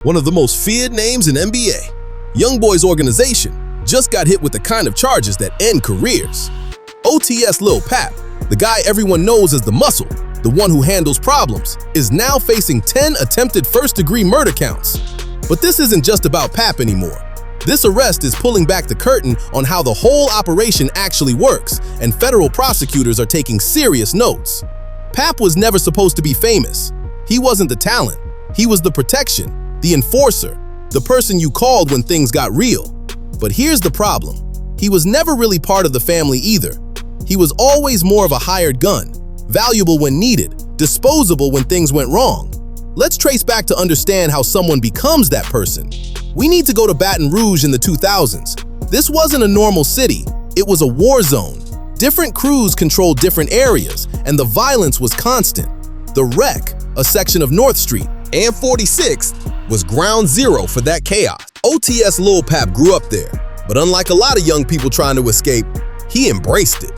One of the most feared names in NBA, YoungBoy's organization just got hit with the kind of charges that end careers. OTS Lil Pap, the guy everyone knows as the Muscle, the one who handles problems, is now facing 10 attempted first-degree murder counts. But this isn't just about Pap anymore. This arrest is pulling back the curtain on how the whole operation actually works, and federal prosecutors are taking serious notes. Pap was never supposed to be famous. He wasn't the talent. He was the protection, the enforcer, the person you called when things got real. But here's the problem. He was never really part of the family either. He was always more of a hired gun, valuable when needed, disposable when things went wrong. Let's trace back to understand how someone becomes that person. We need to go to Baton Rouge in the 2000s. This wasn't a normal city. It was a war zone. Different crews controlled different areas, and the violence was constant. The Wreck, a section of North Street, and 46th was ground zero for that chaos. OTS Lil Pap grew up there, but unlike a lot of young people trying to escape, he embraced it.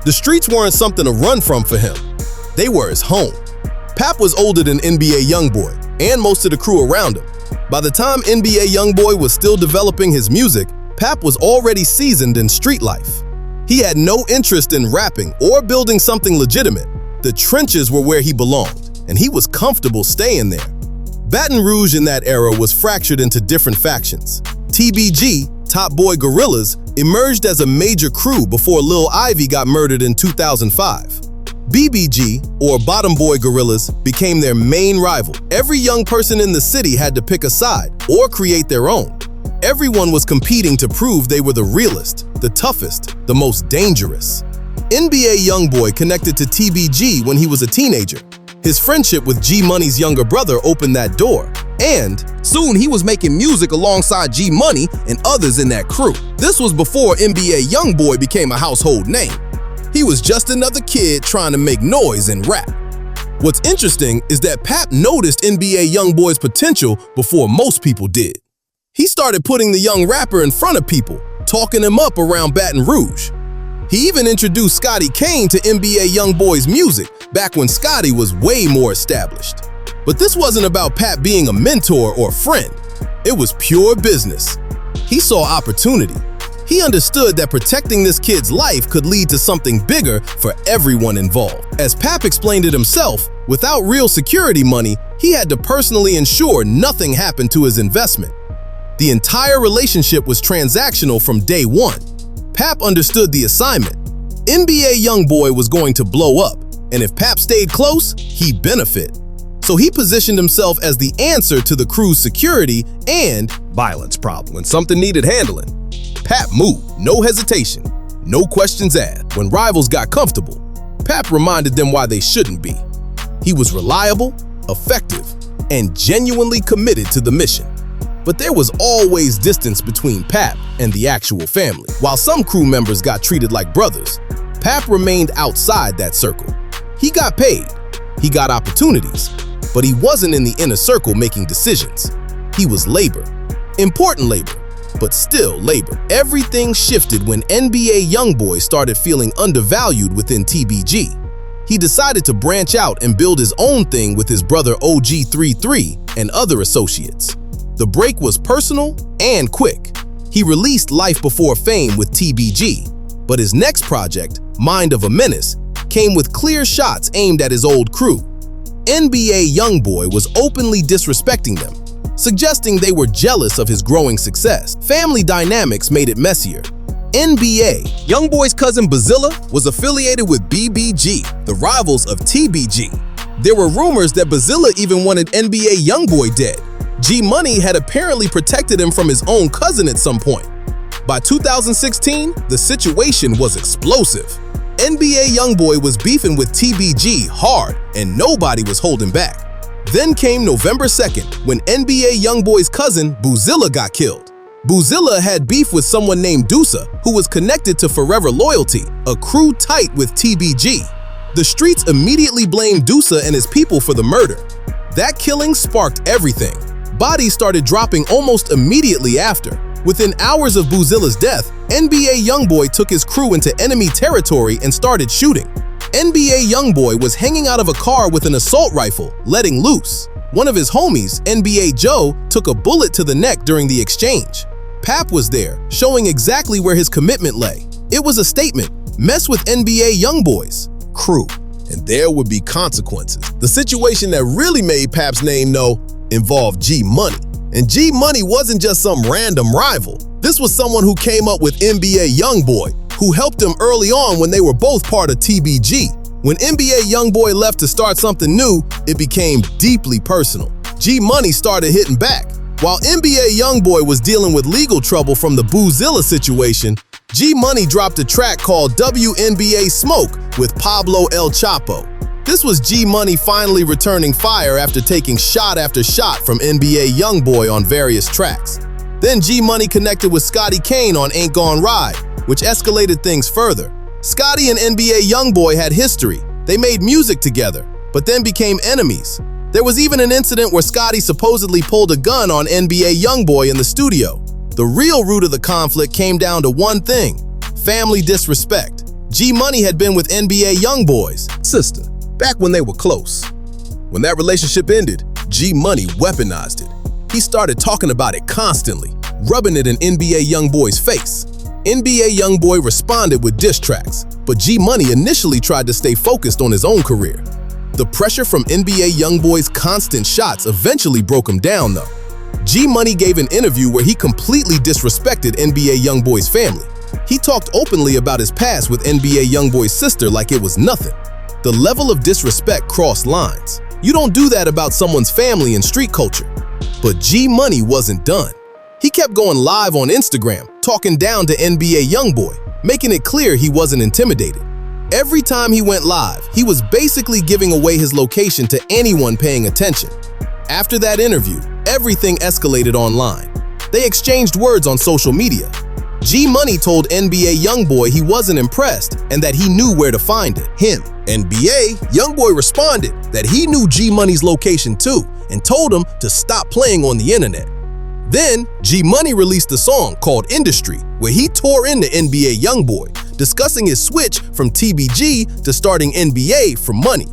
The streets weren't something to run from for him. They were his home. Pap was older than NBA YoungBoy and most of the crew around him. By the time NBA YoungBoy was still developing his music, Pap was already seasoned in street life. He had no interest in rapping or building something legitimate. The trenches were where he belonged, and he was comfortable staying there. Baton Rouge in that era was fractured into different factions. TBG, Top Boy Gorillas, emerged as a major crew before Lil Ivy got murdered in 2005. BBG, or Bottom Boy Gorillas, became their main rival. Every young person in the city had to pick a side or create their own. Everyone was competing to prove they were the realest, the toughest, the most dangerous. NBA YoungBoy connected to TBG when he was a teenager. His friendship with G Money's younger brother opened that door, and soon he was making music alongside G Money and others in that crew. This was before NBA YoungBoy became a household name. He was just another kid trying to make noise and rap. What's interesting is that Pap noticed NBA YoungBoy's potential before most people did. He started putting the young rapper in front of people, talking him up around Baton Rouge. He even introduced Scotty Kane to NBA YoungBoy's music back when Scotty was way more established. But this wasn't about Pap being a mentor or friend. It was pure business. He saw opportunity. He understood that protecting this kid's life could lead to something bigger for everyone involved. As Pap explained it himself, without real security money, he had to personally ensure nothing happened to his investment. The entire relationship was transactional from day one. Pap understood the assignment. NBA YoungBoy was going to blow up, and if Pap stayed close, he'd benefit. So he positioned himself as the answer to the crew's security and violence problem. When something needed handling, Pap moved, no hesitation, no questions asked. When rivals got comfortable, Pap reminded them why they shouldn't be. He was reliable, effective, and genuinely committed to the mission. But there was always distance between Pap and the actual family. While some crew members got treated like brothers, Pap remained outside that circle. He got paid, he got opportunities, but he wasn't in the inner circle making decisions. He was labor. Important labor, but still labor. Everything shifted when NBA YoungBoy started feeling undervalued within TBG. He decided to branch out and build his own thing with his brother OG33 and other associates. The break was personal and quick. He released Life Before Fame with TBG, but his next project, Mind of a Menace, came with clear shots aimed at his old crew. NBA YoungBoy was openly disrespecting them, suggesting they were jealous of his growing success. Family dynamics made it messier. NBA YoungBoy's cousin Bazilla was affiliated with BBG, the rivals of TBG. There were rumors that Bazilla even wanted NBA YoungBoy dead. G Money had apparently protected him from his own cousin at some point. By 2016, the situation was explosive. NBA YoungBoy was beefing with TBG hard, and nobody was holding back. Then came November 2nd, when NBA YoungBoy's cousin, Boozilla, got killed. Boozilla had beef with someone named Dusa, who was connected to Forever Loyalty, a crew tight with TBG. The streets immediately blamed Dusa and his people for the murder. That killing sparked everything. Bodies started dropping almost immediately after. Within hours of Boozilla's death, NBA YoungBoy took his crew into enemy territory and started shooting. NBA YoungBoy was hanging out of a car with an assault rifle, letting loose. One of his homies, NBA Joe, took a bullet to the neck during the exchange. Pap was there, showing exactly where his commitment lay. It was a statement: mess with NBA YoungBoy's crew, and there would be consequences. The situation that really made Pap's name known involved G Money. And G Money wasn't just some random rival. This was someone who came up with NBA YoungBoy, who helped him early on when they were both part of TBG. When NBA YoungBoy left to start something new, it became deeply personal. G Money started hitting back. While NBA YoungBoy was dealing with legal trouble from the Boozilla situation, G Money dropped a track called WNBA Smoke with Pablo El Chapo. This was G Money finally returning fire after taking shot after shot from NBA YoungBoy on various tracks. Then G Money connected with Scotty Kane on Ain't Gon' Ride, which escalated things further. Scotty and NBA YoungBoy had history. They made music together, but then became enemies. There was even an incident where Scotty supposedly pulled a gun on NBA YoungBoy in the studio. The real root of the conflict came down to one thing: family disrespect. G Money had been with NBA YoungBoy's sister back when they were close. When that relationship ended, G Money weaponized it. He started talking about it constantly, rubbing it in NBA YoungBoy's face. NBA YoungBoy responded with diss tracks, but G Money initially tried to stay focused on his own career. The pressure from NBA YoungBoy's constant shots eventually broke him down, though. G Money gave an interview where he completely disrespected NBA YoungBoy's family. He talked openly about his past with NBA YoungBoy's sister like it was nothing. The level of disrespect crossed lines. You don't do that about someone's family and street culture. But G Money wasn't done. He kept going live on Instagram, talking down to NBA YoungBoy, making it clear he wasn't intimidated. Every time he went live, he was basically giving away his location to anyone paying attention. After that interview, everything escalated online. They exchanged words on social media. G Money told NBA YoungBoy he wasn't impressed and that he knew where to find him. NBA YoungBoy responded that he knew G Money's location too and told him to stop playing on the internet. Then, G Money released a song called Indictment, where he tore into NBA YoungBoy, discussing his switch from TBG to starting NBA for money.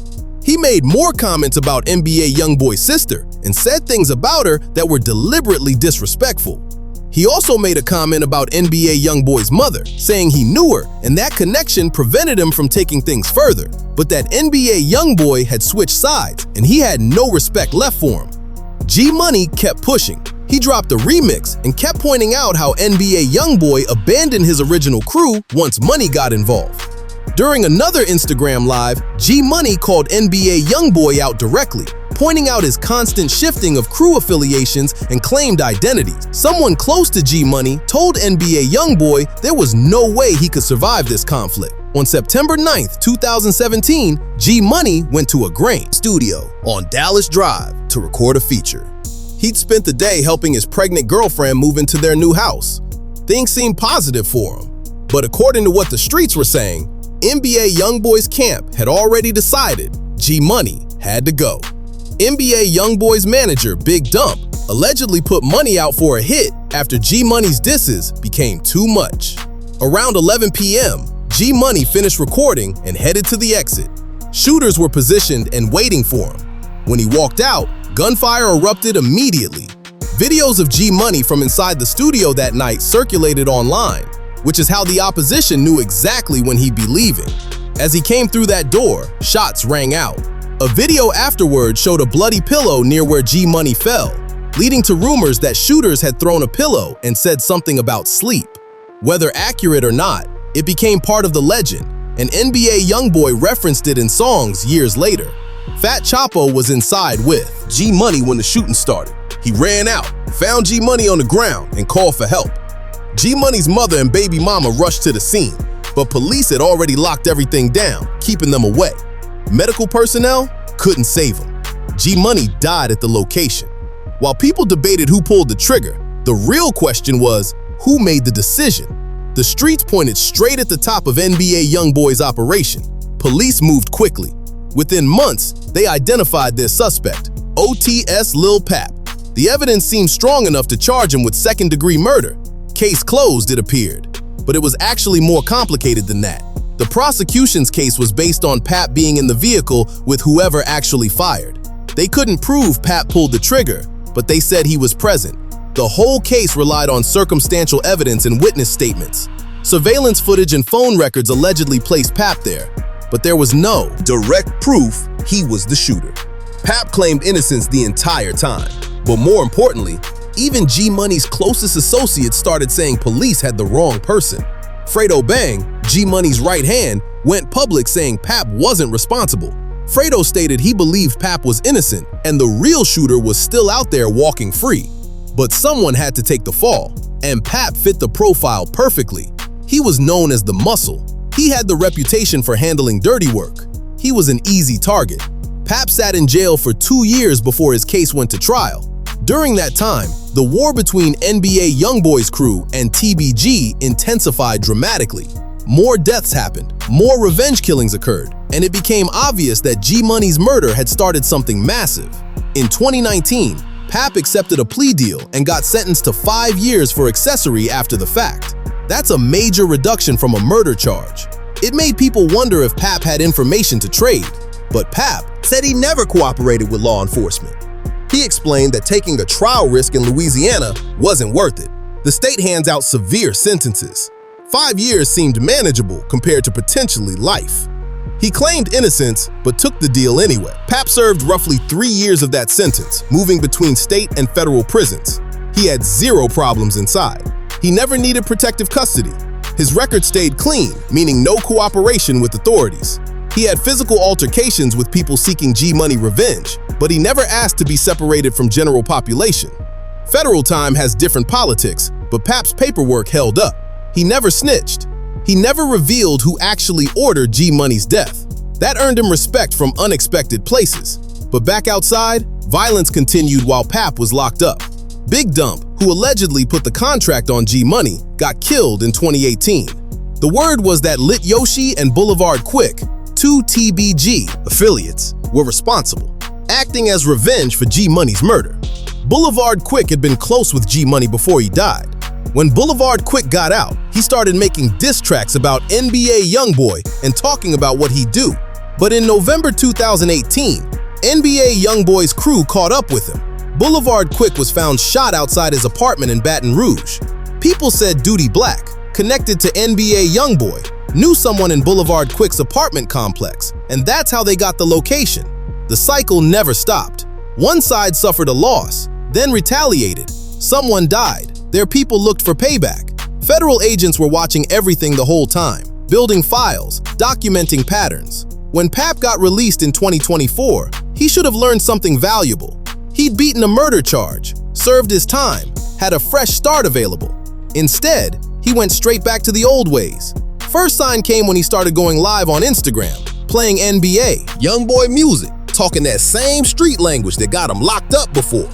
He made more comments about NBA YoungBoy's sister and said things about her that were deliberately disrespectful. He also made a comment about NBA YoungBoy's mother, saying he knew her and that connection prevented him from taking things further, but that NBA YoungBoy had switched sides and he had no respect left for him. G Money kept pushing. He dropped a remix and kept pointing out how NBA YoungBoy abandoned his original crew once money got involved. During another Instagram live, G Money called NBA YoungBoy out directly, pointing out his constant shifting of crew affiliations and claimed identities. Someone close to G Money told NBA YoungBoy there was no way he could survive this conflict. On September 9th, 2017, G Money went to a grain studio on Dallas Drive to record a feature. He'd spent the day helping his pregnant girlfriend move into their new house. Things seemed positive for him, but according to what the streets were saying, NBA YoungBoy's camp had already decided G Money had to go. NBA YoungBoy's manager, Big Dump, allegedly put money out for a hit after G Money's disses became too much. Around 11 p.m., G Money finished recording and headed to the exit. Shooters were positioned and waiting for him. When he walked out, gunfire erupted immediately. Videos of G Money from inside the studio that night circulated online, which is how the opposition knew exactly when he'd be leaving. As he came through that door, shots rang out. A video afterward showed a bloody pillow near where G Money fell, leading to rumors that shooters had thrown a pillow and said something about sleep. Whether accurate or not, it became part of the legend, and NBA YoungBoy referenced it in songs years later. Fat Chapo was inside with G Money when the shooting started. He ran out, found G Money on the ground, and called for help. G Money's mother and baby mama rushed to the scene, but police had already locked everything down, keeping them away. Medical personnel couldn't save him. G Money died at the location. While people debated who pulled the trigger, the real question was, who made the decision? The streets pointed straight at the top of NBA YoungBoy's operation. Police moved quickly. Within months, they identified their suspect, OTS Lil Pap. The evidence seemed strong enough to charge him with second-degree murder. Case closed, it appeared. But it was actually more complicated than that. The prosecution's case was based on Pap being in the vehicle with whoever actually fired. They couldn't prove Pap pulled the trigger, but they said he was present. The whole case relied on circumstantial evidence and witness statements. Surveillance footage and phone records allegedly placed Pap there, but there was no direct proof he was the shooter. Pap claimed innocence the entire time, but more importantly, even G Money's closest associates started saying police had the wrong person. Fredo Bang, G Money's right hand, went public saying Pap wasn't responsible. Fredo stated he believed Pap was innocent and the real shooter was still out there walking free. But someone had to take the fall, and Pap fit the profile perfectly. He was known as the Muscle. He had the reputation for handling dirty work. He was an easy target. Pap sat in jail for 2 years before his case went to trial. During that time, the war between NBA YoungBoy's crew and TBG intensified dramatically. More deaths happened, more revenge killings occurred, and it became obvious that G Money's murder had started something massive. In 2019, Pap accepted a plea deal and got sentenced to 5 years for accessory after the fact. That's a major reduction from a murder charge. It made people wonder if Pap had information to trade, but Pap said he never cooperated with law enforcement. He explained that taking a trial risk in Louisiana wasn't worth it. The state hands out severe sentences. 5 years seemed manageable compared to potentially life. He claimed innocence, but took the deal anyway. Pap served roughly 3 years of that sentence, moving between state and federal prisons. He had 0 problems inside. He never needed protective custody. His record stayed clean, meaning no cooperation with authorities. He had physical altercations with people seeking G Money revenge, but he never asked to be separated from general population. Federal time has different politics, but Pap's paperwork held up. He never snitched. He never revealed who actually ordered G Money's death. That earned him respect from unexpected places. But back outside, violence continued while Pap was locked up. Big Dump, who allegedly put the contract on G Money, got killed in 2018. The word was that Lit Yoshi and Boulevard Quick, 2 TBG affiliates, were responsible, acting as revenge for G Money's murder. Boulevard Quick had been close with G Money before he died. When Boulevard Quick got out, he started making diss tracks about NBA YoungBoy and talking about what he'd do. But in November 2018, NBA YoungBoy's crew caught up with him. Boulevard Quick was found shot outside his apartment in Baton Rouge. People said Duty Black, connected to NBA YoungBoy, knew someone in Boulevard Quick's apartment complex, and that's how they got the location. The cycle never stopped. One side suffered a loss, then retaliated. Someone died. Their people looked for payback. Federal agents were watching everything the whole time, building files, documenting patterns. When Pap got released in 2024, he should have learned something valuable. He'd beaten a murder charge, served his time, had a fresh start available. Instead, he went straight back to the old ways. First sign came when he started going live on Instagram, playing NBA, YoungBoy music, talking that same street language that got him locked up before.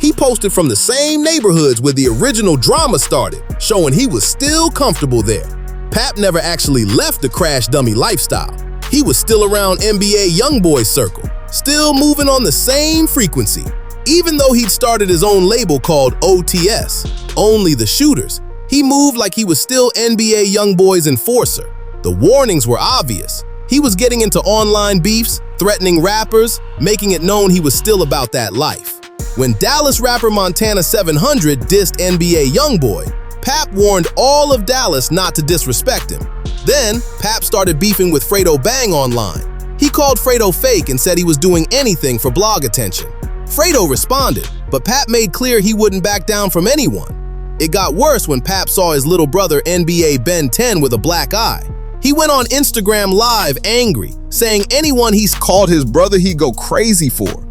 He posted from the same neighborhoods where the original drama started, showing he was still comfortable there. Pap never actually left the crash dummy lifestyle. He was still around NBA YoungBoy circle, still moving on the same frequency. Even though he'd started his own label called OTS, Only the Shooters, he moved like he was still NBA YoungBoy's enforcer. The warnings were obvious. He was getting into online beefs, threatening rappers, making it known he was still about that life. When Dallas rapper Montana 700 dissed NBA YoungBoy, Pap warned all of Dallas not to disrespect him. Then, Pap started beefing with Fredo Bang online. He called Fredo fake and said he was doing anything for blog attention. Fredo responded, but Pap made clear he wouldn't back down from anyone. It got worse when Pap saw his little brother NBA Ben 10 with a black eye. He went on Instagram Live angry, saying anyone he's called his brother he'd go crazy for.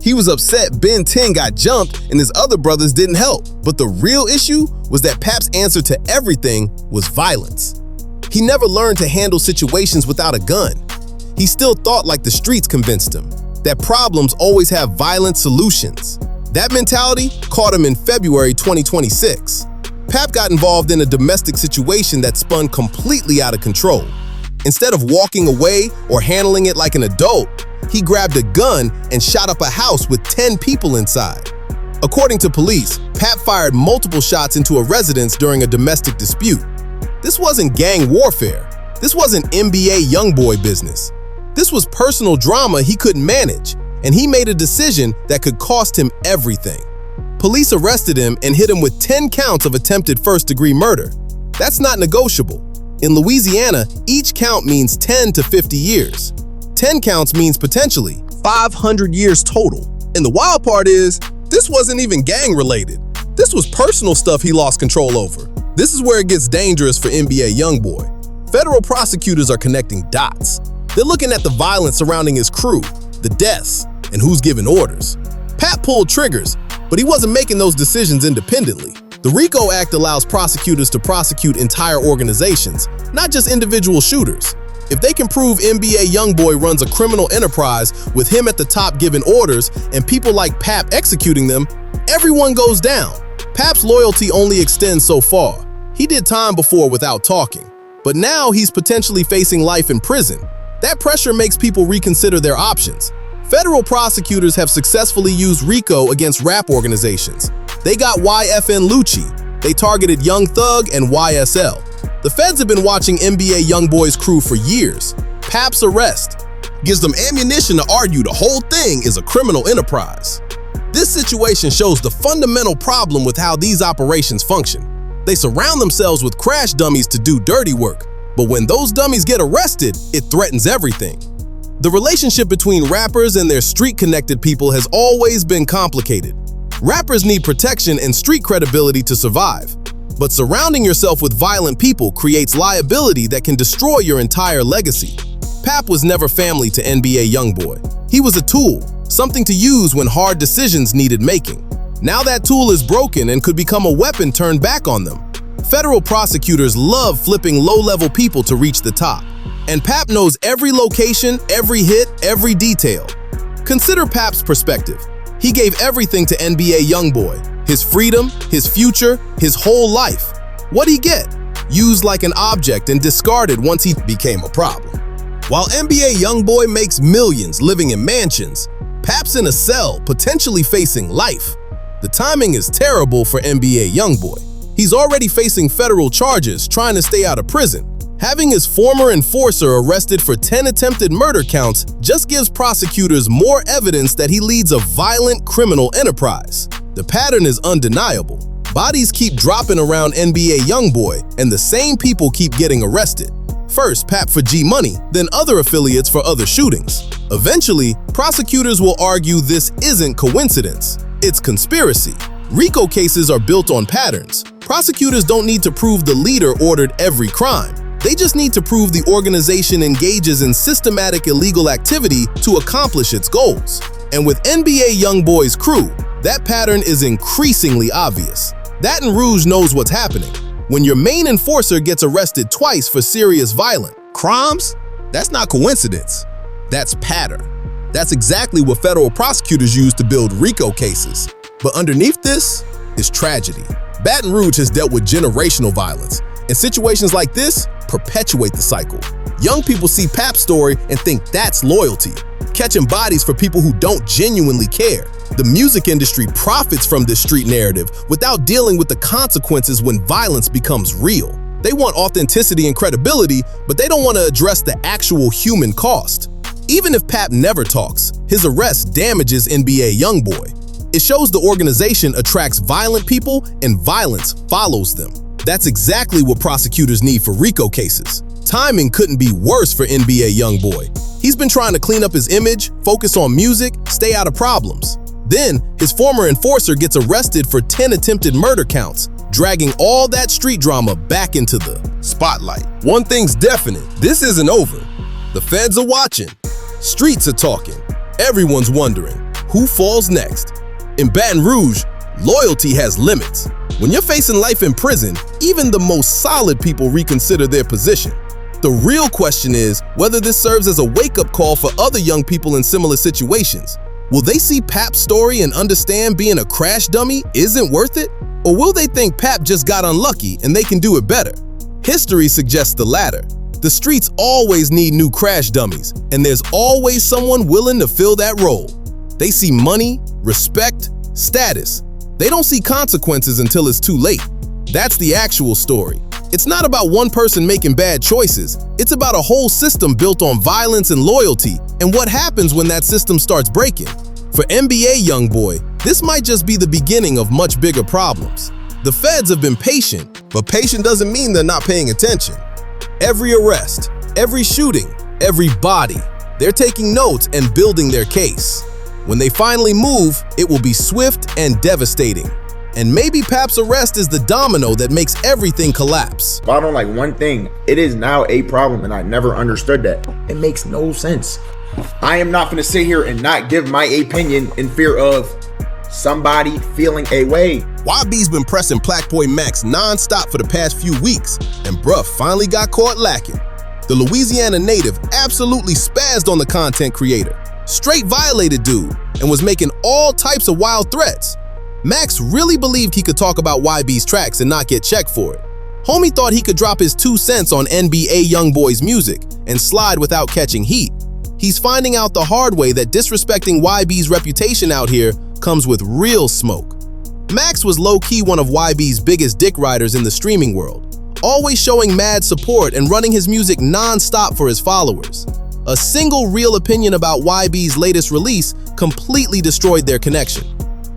He was upset Ben 10 got jumped and his other brothers didn't help. But the real issue was that Pap's answer to everything was violence. He never learned to handle situations without a gun. He still thought like the streets convinced him, that problems always have violent solutions. That mentality caught him in February 2026. Pap got involved in a domestic situation that spun completely out of control. Instead of walking away or handling it like an adult, he grabbed a gun and shot up a house with 10 people inside. According to police, Pap fired multiple shots into a residence during a domestic dispute. This wasn't gang warfare. This wasn't NBA YoungBoy business. This was personal drama he couldn't manage, and he made a decision that could cost him everything. Police arrested him and hit him with 10 counts of attempted first-degree murder. That's not negotiable. In Louisiana, each count means 10 to 50 years. 10 counts means potentially 500 years total. And the wild part is, this wasn't even gang-related. This was personal stuff he lost control over. This is where it gets dangerous for NBA YoungBoy. Federal prosecutors are connecting dots. They're looking at the violence surrounding his crew, the deaths, and who's giving orders. Pap pulled triggers, but he wasn't making those decisions independently. The Rico Act allows prosecutors to prosecute entire organizations, not just individual shooters. If they can prove NBA YoungBoy runs a criminal enterprise with him at the top giving orders and people like Pap executing them, everyone goes down. Pap's loyalty only extends so far. He did time before without talking, but now he's potentially facing life in prison. That pressure makes people reconsider their options. Federal prosecutors have successfully used Rico against rap organizations. They got YFN Lucci. They targeted Young Thug and YSL. The feds have been watching NBA YoungBoy's crew for years. Pap's arrest gives them ammunition to argue the whole thing is a criminal enterprise. This situation shows the fundamental problem with how these operations function. They surround themselves with crash dummies to do dirty work, but when those dummies get arrested, it threatens everything. The relationship between rappers and their street-connected people has always been complicated. Rappers need protection and street credibility to survive, but surrounding yourself with violent people creates liability that can destroy your entire legacy. Pap was never family to NBA YoungBoy. He was a tool, something to use when hard decisions needed making. Now that tool is broken and could become a weapon turned back on them. Federal prosecutors love flipping low-level people to reach the top. And Pap knows every location, every hit, every detail. Consider Pap's perspective. He gave everything to NBA YoungBoy. His freedom, his future, his whole life. What'd he get? Used like an object and discarded once he became a problem. While NBA YoungBoy makes millions living in mansions, Pap's in a cell, potentially facing life. The timing is terrible for NBA YoungBoy. He's already facing federal charges, trying to stay out of prison. Having his former enforcer arrested for 10 attempted murder counts just gives prosecutors more evidence that he leads a violent criminal enterprise. The pattern is undeniable. Bodies keep dropping around NBA YoungBoy, and the same people keep getting arrested. First, Pap for G-Money, then other affiliates for other shootings. Eventually, prosecutors will argue this isn't coincidence, it's conspiracy. Rico cases are built on patterns. Prosecutors don't need to prove the leader ordered every crime. They just need to prove the organization engages in systematic illegal activity to accomplish its goals. And with NBA YoungBoy's crew, that pattern is increasingly obvious. Baton Rouge knows what's happening. When your main enforcer gets arrested twice for serious violent crimes, that's not coincidence. That's pattern. That's exactly what federal prosecutors use to build Rico cases. But underneath this is tragedy. Baton Rouge has dealt with generational violence, and situations like this perpetuate the cycle. Young people see Pap's story and think that's loyalty, catching bodies for people who don't genuinely care. The music industry profits from this street narrative without dealing with the consequences when violence becomes real. They want authenticity and credibility, but they don't want to address the actual human cost. Even if Pap never talks, his arrest damages NBA YoungBoy. It shows the organization attracts violent people and violence follows them. That's exactly what prosecutors need for Rico cases. Timing couldn't be worse for NBA YoungBoy. He's been trying to clean up his image, focus on music, stay out of problems. Then, his former enforcer gets arrested for 10 attempted murder counts, dragging all that street drama back into the spotlight. One thing's definite, this isn't over. The feds are watching. Streets are talking. Everyone's wondering, who falls next? In Baton Rouge, loyalty has limits. When you're facing life in prison, even the most solid people reconsider their position. The real question is whether this serves as a wake-up call for other young people in similar situations. Will they see Pap's story and understand being a crash dummy isn't worth it? Or will they think Pap just got unlucky and they can do it better? History suggests the latter. The streets always need new crash dummies, and there's always someone willing to fill that role. They see money, respect, status. They don't see consequences until it's too late. That's the actual story. It's not about one person making bad choices. It's about a whole system built on violence and loyalty, and what happens when that system starts breaking. For NBA YoungBoy, this might just be the beginning of much bigger problems. The feds have been patient, but patient doesn't mean they're not paying attention. Every arrest, every shooting, every body, they're taking notes and building their case. When they finally move, it will be swift and devastating. And maybe Pap's arrest is the domino that makes everything collapse. If I don't like one thing, it is now a problem, and I never understood that. It makes no sense. I am not gonna sit here and not give my opinion in fear of somebody feeling a way. YB's been pressing Black Boy Max non-stop for the past few weeks, and bruh finally got caught lacking. The Louisiana native absolutely spazzed on the content creator, straight violated dude, and was making all types of wild threats. Max really believed he could talk about YB's tracks and not get checked for it. Homie thought he could drop his 2 cents on NBA YoungBoy's music and slide without catching heat. He's finding out the hard way that disrespecting YB's reputation out here comes with real smoke. Max was low-key one of YB's biggest dick riders in the streaming world, always showing mad support and running his music non-stop for his followers. A single real opinion about YB's latest release completely destroyed their connection.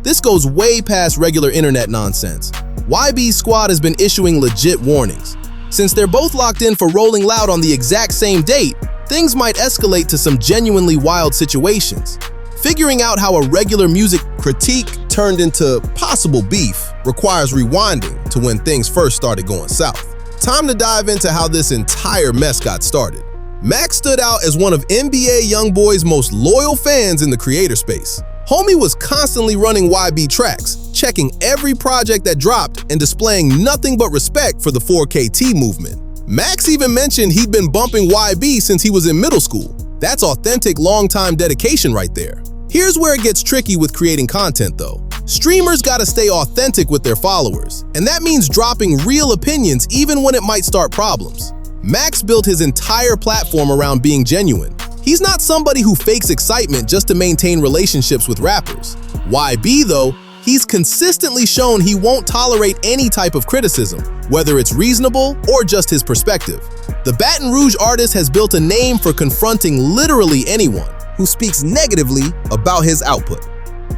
This goes way past regular internet nonsense. YB's squad has been issuing legit warnings. Since they're both locked in for Rolling Loud on the exact same date, things might escalate to some genuinely wild situations. Figuring out how a regular music critique turned into possible beef requires rewinding to when things first started going south. Time to dive into how this entire mess got started. Max stood out as one of NBA YoungBoy's most loyal fans in the creator space. Homie was constantly running YB tracks, checking every project that dropped and displaying nothing but respect for the 4KT movement. Max even mentioned he'd been bumping YB since he was in middle school. That's authentic long-time dedication right there. Here's where it gets tricky with creating content though. Streamers gotta stay authentic with their followers, and that means dropping real opinions even when it might start problems. Max built his entire platform around being genuine. He's not somebody who fakes excitement just to maintain relationships with rappers. YB though, he's consistently shown he won't tolerate any type of criticism, whether it's reasonable or just his perspective. The Baton Rouge artist has built a name for confronting literally anyone who speaks negatively about his output.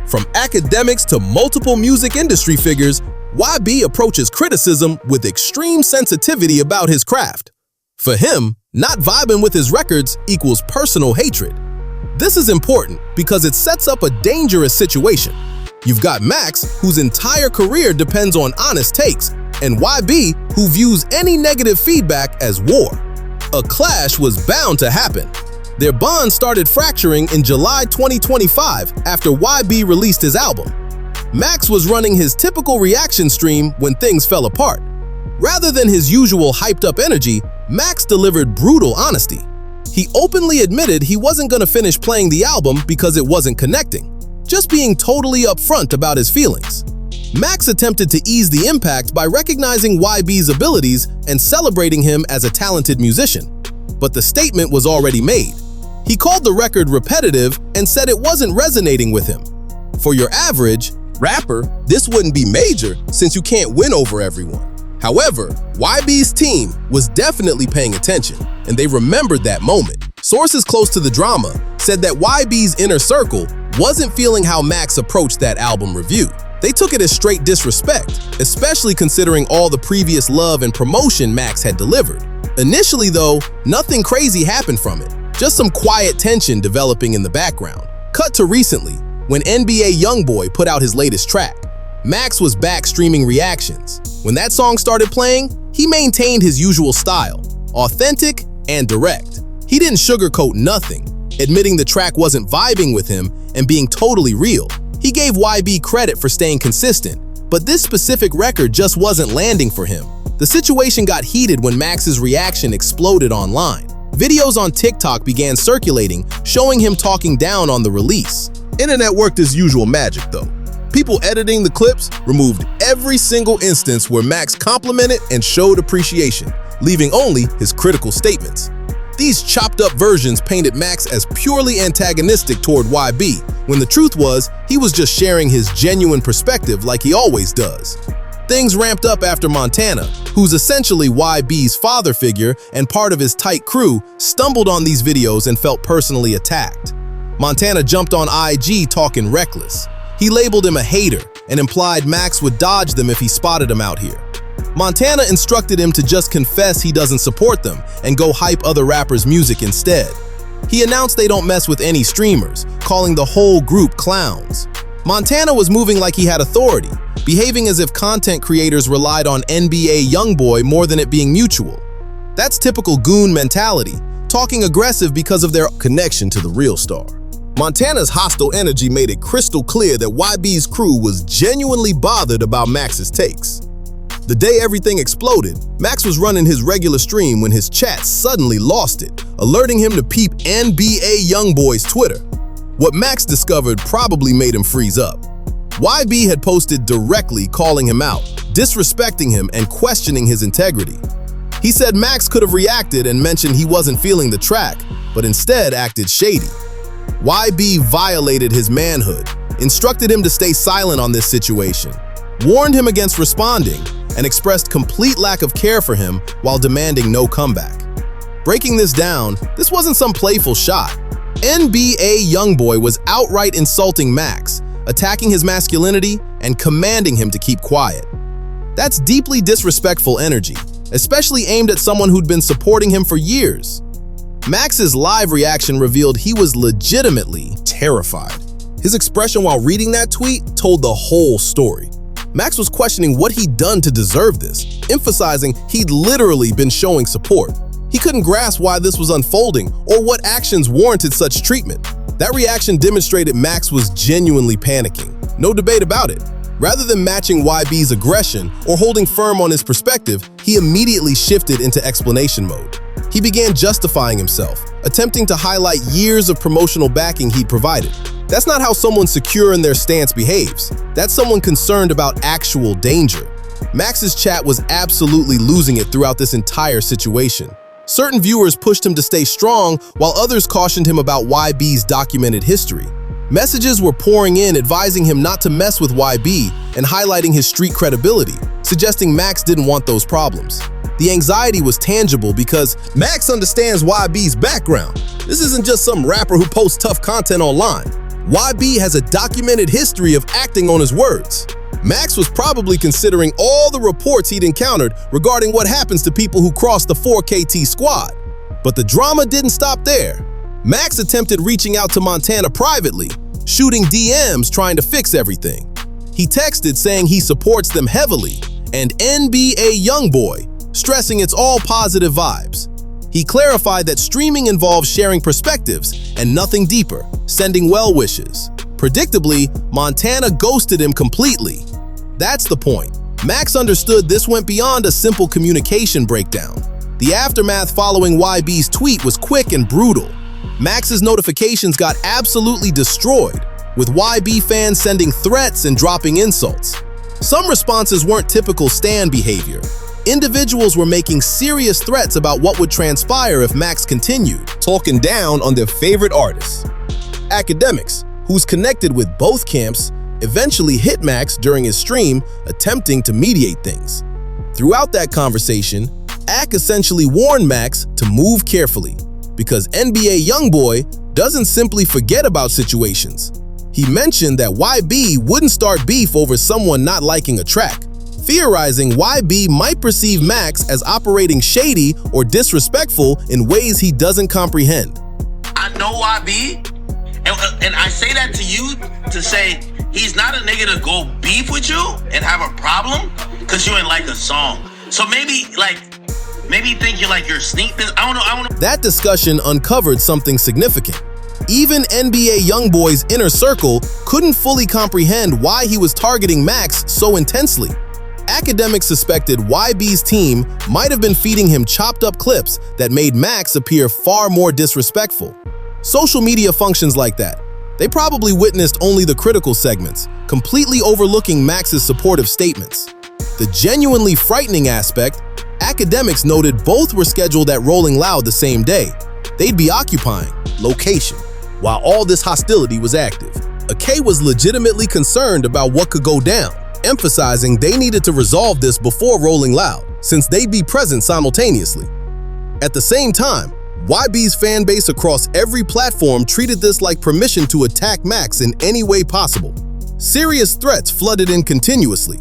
From academics to multiple music industry figures, YB approaches criticism with extreme sensitivity about his craft. For him, not vibing with his records equals personal hatred. This is important because it sets up a dangerous situation. You've got Max, whose entire career depends on honest takes, and YB, who views any negative feedback as war. A clash was bound to happen. Their bond started fracturing in July 2025 after YB released his album. Max was running his typical reaction stream when things fell apart. Rather than his usual hyped-up energy, Max delivered brutal honesty. He openly admitted he wasn't gonna finish playing the album because it wasn't connecting, just being totally upfront about his feelings. Max attempted to ease the impact by recognizing YB's abilities and celebrating him as a talented musician. But the statement was already made. He called the record repetitive and said it wasn't resonating with him. For your average rapper, this wouldn't be major since you can't win over everyone. However, YB's team was definitely paying attention, and they remembered that moment. Sources close to the drama said that YB's inner circle wasn't feeling how Max approached that album review. They took it as straight disrespect, especially considering all the previous love and promotion Max had delivered. Initially though, nothing crazy happened from it, just some quiet tension developing in the background. Cut to recently, when NBA YoungBoy put out his latest track. Max was back streaming reactions. When that song started playing, he maintained his usual style, authentic and direct. He didn't sugarcoat nothing, admitting the track wasn't vibing with him and being totally real. He gave YB credit for staying consistent, but this specific record just wasn't landing for him. The situation got heated when Max's reaction exploded online. Videos on TikTok began circulating, showing him talking down on the release. Internet worked as usual magic though. People editing the clips removed every single instance where Max complimented and showed appreciation, leaving only his critical statements. These chopped up versions painted Max as purely antagonistic toward YB, when the truth was he was just sharing his genuine perspective like he always does. Things ramped up after Montana, who's essentially YB's father figure and part of his tight crew, stumbled on these videos and felt personally attacked. Montana jumped on IG talking reckless. He labeled him a hater and implied Max would dodge them if he spotted him out here. Montana instructed him to just confess he doesn't support them and go hype other rappers' music instead. He announced they don't mess with any streamers, calling the whole group clowns. Montana was moving like he had authority, behaving as if content creators relied on NBA YoungBoy more than it being mutual. That's typical goon mentality, talking aggressive because of their connection to the real star. Montana's hostile energy made it crystal clear that YB's crew was genuinely bothered about Max's takes. The day everything exploded, Max was running his regular stream when his chat suddenly lost it, alerting him to peep NBA YoungBoy's Twitter. What Max discovered probably made him freeze up. YB had posted directly calling him out, disrespecting him and questioning his integrity. He said Max could have reacted and mentioned he wasn't feeling the track, but instead acted shady. YB violated his manhood, instructed him to stay silent on this situation, warned him against responding, and expressed complete lack of care for him while demanding no comeback. Breaking this down, this wasn't some playful shot. NBA YoungBoy was outright insulting Max, attacking his masculinity and commanding him to keep quiet. That's deeply disrespectful energy, especially aimed at someone who'd been supporting him for years. Max's live reaction revealed he was legitimately terrified. His expression while reading that tweet told the whole story. Max was questioning what he'd done to deserve this, emphasizing he'd literally been showing support. He couldn't grasp why this was unfolding or what actions warranted such treatment. That reaction demonstrated Max was genuinely panicking. No debate about it. Rather than matching YB's aggression or holding firm on his perspective, he immediately shifted into explanation mode. He began justifying himself, attempting to highlight years of promotional backing he'd provided. That's not how someone secure in their stance behaves. That's someone concerned about actual danger. Max's chat was absolutely losing it throughout this entire situation. Certain viewers pushed him to stay strong, while others cautioned him about YB's documented history. Messages were pouring in advising him not to mess with YB and highlighting his street credibility, suggesting Max didn't want those problems. The anxiety was tangible because Max understands YB's background. This isn't just some rapper who posts tough content online. YB has a documented history of acting on his words. Max was probably considering all the reports he'd encountered regarding what happens to people who cross the 4KT squad. But the drama didn't stop there. Max attempted reaching out to Montana privately, shooting DMs trying to fix everything. He texted saying he supports them heavily, and NBA YoungBoy, stressing it's all positive vibes. He clarified that streaming involves sharing perspectives and nothing deeper, sending well wishes. Predictably, Montana ghosted him completely. That's the point. Max understood this went beyond a simple communication breakdown. The aftermath following YB's tweet was quick and brutal. Max's notifications got absolutely destroyed, with YB fans sending threats and dropping insults. Some responses weren't typical stan behavior. Individuals were making serious threats about what would transpire if Max continued, talking down on their favorite artists. Academics, who's connected with both camps, eventually hit Max during his stream, attempting to mediate things. Throughout that conversation, Ak essentially warned Max to move carefully, because NBA YoungBoy doesn't simply forget about situations. He mentioned that YB wouldn't start beef over someone not liking a track, theorizing YB might perceive Max as operating shady or disrespectful in ways he doesn't comprehend. I know YB, and I say that to you to say he's not a nigga to go beef with you and have a problem because you ain't like a song. So maybe think you're sneak this. I don't know. That discussion uncovered something significant. Even NBA YoungBoy's inner circle couldn't fully comprehend why he was targeting Max so intensely. Academics suspected YB's team might have been feeding him chopped up clips that made Max appear far more disrespectful. Social media functions like that. They probably witnessed only the critical segments, completely overlooking Max's supportive statements. The genuinely frightening aspect, academics noted both were scheduled at Rolling Loud the same day. They'd be occupying location while all this hostility was active. AK was legitimately concerned about what could go down, emphasizing they needed to resolve this before Rolling Loud, since they'd be present simultaneously. At the same time, YB's fan base across every platform treated this like permission to attack Max in any way possible. Serious threats flooded in continuously.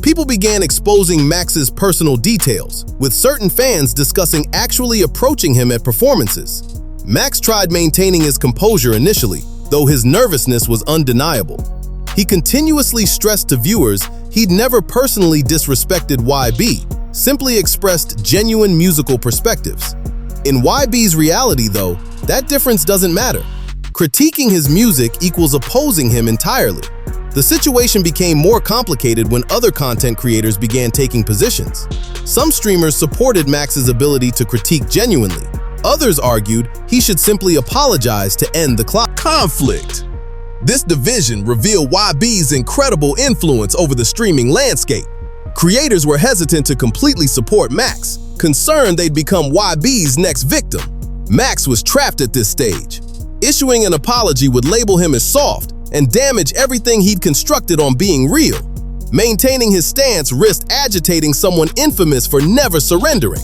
People began exposing Max's personal details, with certain fans discussing actually approaching him at performances. Max tried maintaining his composure initially, though his nervousness was undeniable. He continuously stressed to viewers he'd never personally disrespected YB, simply expressed genuine musical perspectives. In YB's reality, though, that difference doesn't matter. Critiquing his music equals opposing him entirely. The situation became more complicated when other content creators began taking positions. Some streamers supported Max's ability to critique genuinely. Others argued he should simply apologize to end the conflict. This division revealed YB's incredible influence over the streaming landscape. Creators were hesitant to completely support Max, concerned they'd become YB's next victim. Max was trapped at this stage. Issuing an apology would label him as soft and damage everything he'd constructed on being real. Maintaining his stance risked agitating someone infamous for never surrendering.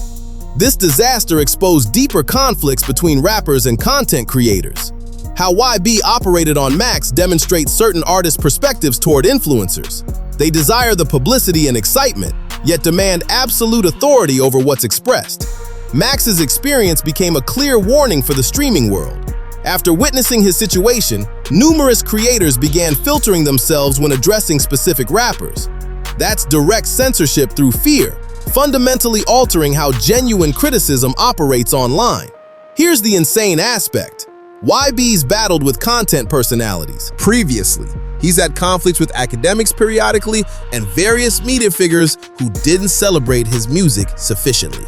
This disaster exposed deeper conflicts between rappers and content creators. How YB operated on Max demonstrates certain artists' perspectives toward influencers. They desire the publicity and excitement, yet demand absolute authority over what's expressed. Max's experience became a clear warning for the streaming world. After witnessing his situation, numerous creators began filtering themselves when addressing specific rappers. That's direct censorship through fear, fundamentally altering how genuine criticism operates online. Here's the insane aspect. YB's battled with content personalities. Previously, he's had conflicts with academics periodically and various media figures who didn't celebrate his music sufficiently.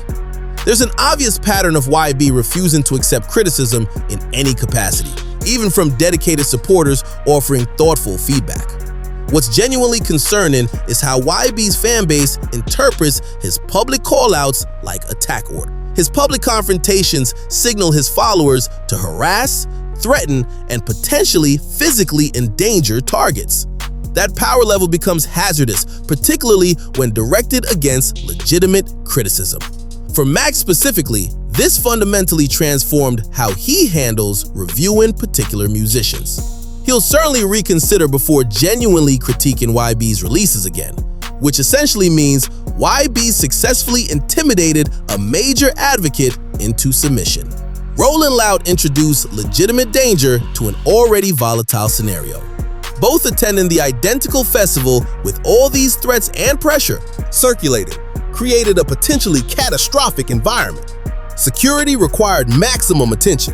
There's an obvious pattern of YB refusing to accept criticism in any capacity, even from dedicated supporters offering thoughtful feedback. What's genuinely concerning is how YB's fanbase interprets his public callouts like attack order. His public confrontations signal his followers to harass, threaten, and potentially physically endanger targets. That power level becomes hazardous, particularly when directed against legitimate criticism. For Max specifically, this fundamentally transformed how he handles reviewing particular musicians. He'll certainly reconsider before genuinely critiquing YB's releases again, which essentially means YB successfully intimidated a major advocate into submission. Rolling Loud introduced legitimate danger to an already volatile scenario. Both attending the identical festival with all these threats and pressure circulated, created a potentially catastrophic environment. Security required maximum attention,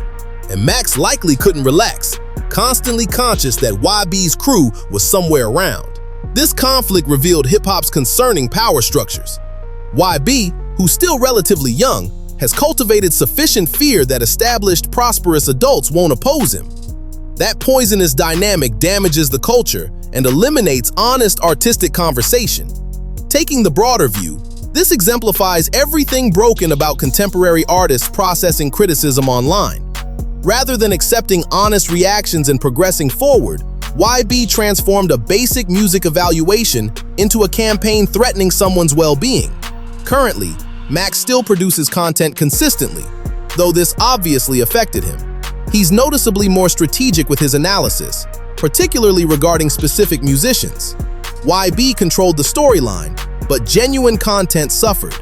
and Max likely couldn't relax, constantly conscious that YB's crew was somewhere around. This conflict revealed hip-hop's concerning power structures. YB, who's still relatively young, has cultivated sufficient fear that established, prosperous adults won't oppose him. That poisonous dynamic damages the culture and eliminates honest artistic conversation. Taking the broader view, this exemplifies everything broken about contemporary artists processing criticism online. Rather than accepting honest reactions and progressing forward, YB transformed a basic music evaluation into a campaign threatening someone's well-being. Currently, Max still produces content consistently, though this obviously affected him. He's noticeably more strategic with his analysis, particularly regarding specific musicians. YB controlled the storyline, but genuine content suffered.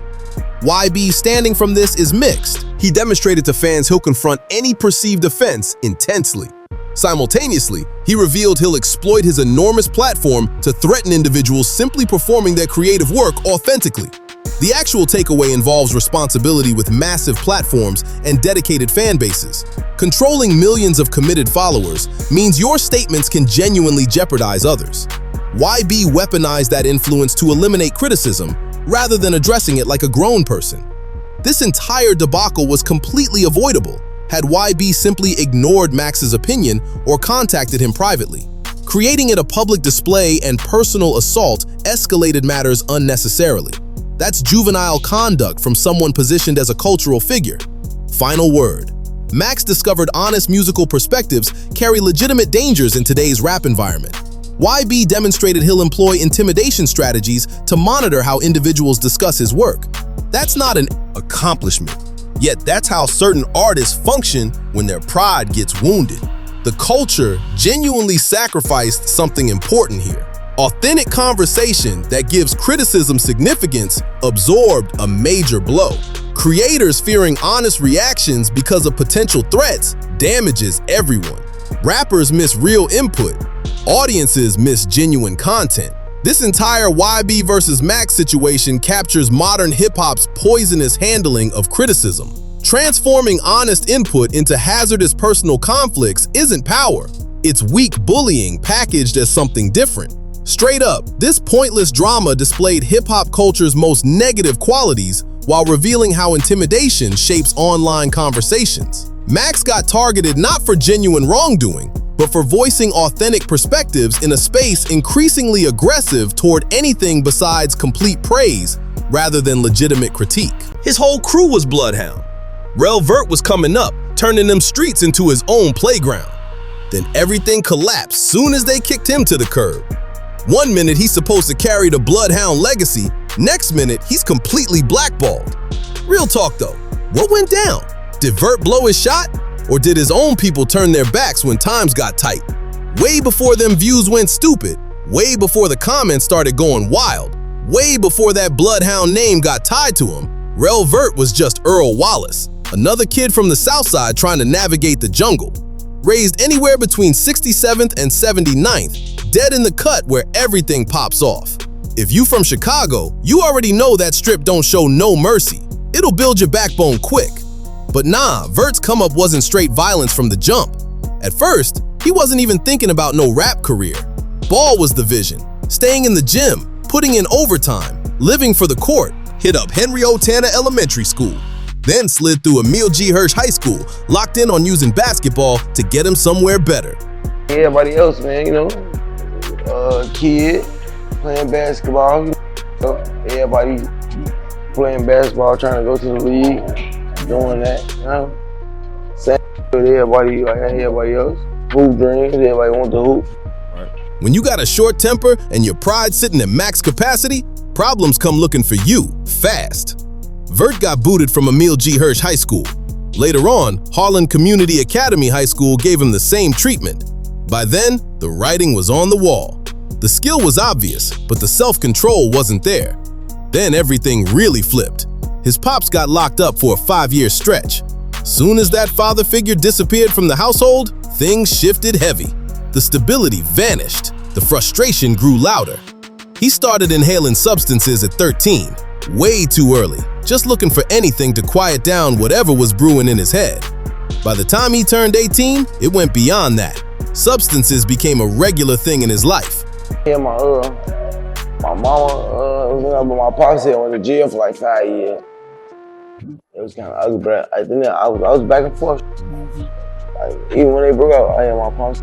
YB's standing from this is mixed. He demonstrated to fans he'll confront any perceived offense intensely. Simultaneously, he revealed he'll exploit his enormous platform to threaten individuals simply performing their creative work authentically. The actual takeaway involves responsibility with massive platforms and dedicated fan bases. Controlling millions of committed followers means your statements can genuinely jeopardize others. YB weaponized that influence to eliminate criticism rather than addressing it like a grown person. This entire debacle was completely avoidable had YB simply ignored Max's opinion or contacted him privately. Creating it a public display and personal assault escalated matters unnecessarily. That's juvenile conduct from someone positioned as a cultural figure. Final word. Max discovered honest musical perspectives carry legitimate dangers in today's rap environment. YB demonstrated he'll employ intimidation strategies to monitor how individuals discuss his work. That's not an accomplishment. Yet that's how certain artists function when their pride gets wounded. The culture genuinely sacrificed something important here. Authentic conversation that gives criticism significance absorbed a major blow. Creators fearing honest reactions because of potential threats damages everyone. Rappers miss real input. Audiences miss genuine content. This entire YB versus Max situation captures modern hip-hop's poisonous handling of criticism. Transforming honest input into hazardous personal conflicts isn't power. It's weak bullying packaged as something different. Straight up, this pointless drama displayed hip-hop culture's most negative qualities while revealing how intimidation shapes online conversations. Max got targeted not for genuine wrongdoing, but for voicing authentic perspectives in a space increasingly aggressive toward anything besides complete praise rather than legitimate critique. His whole crew was bloodhound. Rel Vert was coming up, turning them streets into his own playground. Then everything collapsed soon as they kicked him to the curb. One minute he's supposed to carry the bloodhound legacy, next minute he's completely blackballed. Real talk though, what went down? Did Vert blow his shot? Or did his own people turn their backs when times got tight? Way before them views went stupid, way before the comments started going wild, way before that bloodhound name got tied to him, Rel Vert was just Earl Wallace, another kid from the South Side trying to navigate the jungle. Raised anywhere between 67th and 79th, dead in the cut where everything pops off. If you from Chicago, you already know that strip don't show no mercy. It'll build your backbone quick. But nah, Vert's come up wasn't straight violence from the jump. At first, he wasn't even thinking about no rap career. Ball was the vision, staying in the gym, putting in overtime, living for the court. Hit up Henry O. Tanner Elementary School, then slid through Emil G. Hirsch High School, locked in on using basketball to get him somewhere better. Everybody else, man, you know, kid playing basketball, you know, everybody playing basketball, trying to go to the league. Doing that, you know, same with everybody, like everybody else. Hoop dreams, everybody want the hoop. When you got a short temper and your pride sitting at max capacity, problems come looking for you, fast. Vert got booted from Emil G. Hirsch High School. Later on, Harlan Community Academy High School gave him the same treatment. By then, the writing was on the wall. The skill was obvious, but the self-control wasn't there. Then everything really flipped. His pops got locked up for a 5-year stretch. Soon as that father figure disappeared from the household, things shifted heavy. The stability vanished. The frustration grew louder. He started inhaling substances at 13, way too early, just looking for anything to quiet down whatever was brewing in his head. By the time he turned 18, it went beyond that. Substances became a regular thing in his life. Yeah, my mama, my pops said I went to jail for like 5 years. It was kind of ugly, but I was back and forth. Like, even when they broke up, I had my pops.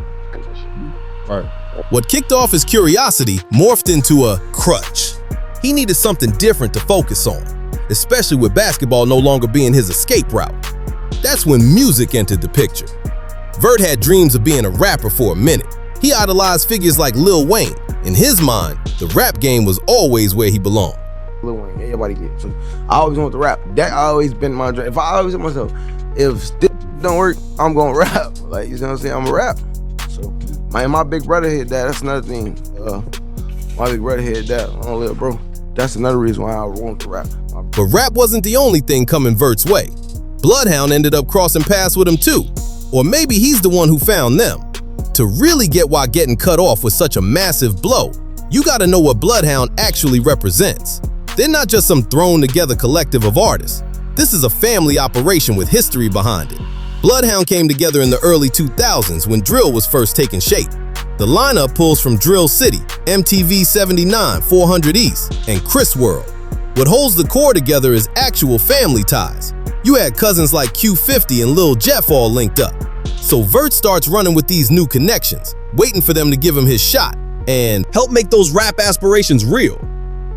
Right. What kicked off his curiosity morphed into a crutch. He needed something different to focus on, especially with basketball no longer being his escape route. That's when music entered the picture. Vert had dreams of being a rapper for a minute. He idolized figures like Lil Wayne. In his mind, the rap game was always where he belonged. Lil Wayne, everybody get. So I always want to rap. That always been my dream. If I always tell myself, if this don't work, I'm gonna rap. Like, you know what I'm saying? I'm a rap. So my big brother hit that. That's another thing. My big brother hit that. My little bro. That's another reason why I want to rap. But rap wasn't the only thing coming Vert's way. Bloodhound ended up crossing paths with him too. Or maybe he's the one who found them. To really get why getting cut off was such a massive blow, you gotta know what Bloodhound actually represents. They're not just some thrown together collective of artists. This is a family operation with history behind it. Bloodhound came together in the early 2000s when drill was first taking shape. The lineup pulls from Drill City, MTV 79, 400 East, and Chris World. What holds the core together is actual family ties. You had cousins like Q50 and Lil Jeff all linked up. So Vert starts running with these new connections, waiting for them to give him his shot and help make those rap aspirations real.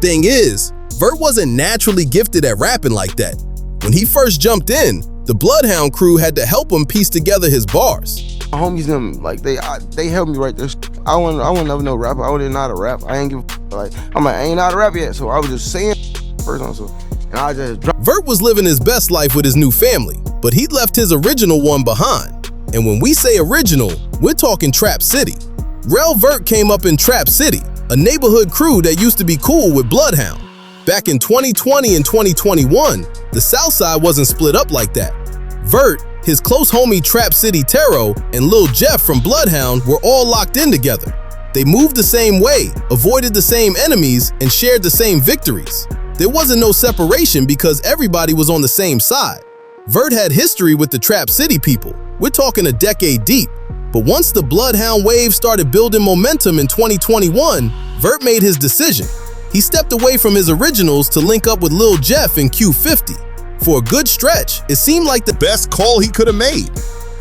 Thing is, Vert wasn't naturally gifted at rapping like that. When he first jumped in, the Bloodhound crew had to help him piece together his bars. My homies, them, like, they helped me write this. I wasn't never no rapper. I didn't know how to rap. I ain't give like, I'm like, I ain't know how to rap yet. So I was just saying first on. So and I just drop. Vert was living his best life with his new family, but he'd left his original one behind. And when we say original, we're talking Trap City. Rel Vert came up in Trap City, a neighborhood crew that used to be cool with Bloodhound. Back in 2020 and 2021, the South Side wasn't split up like that. Vert, his close homie Trap City Tero, and Lil Jeff from Bloodhound were all locked in together. They moved the same way, avoided the same enemies, and shared the same victories. There wasn't no separation because everybody was on the same side. Vert had history with the Trap City people. We're talking a decade deep. But once the Bloodhound wave started building momentum in 2021, Vert made his decision. He stepped away from his originals to link up with Lil Jeff in Q50. For a good stretch, it seemed like the best call he could have made.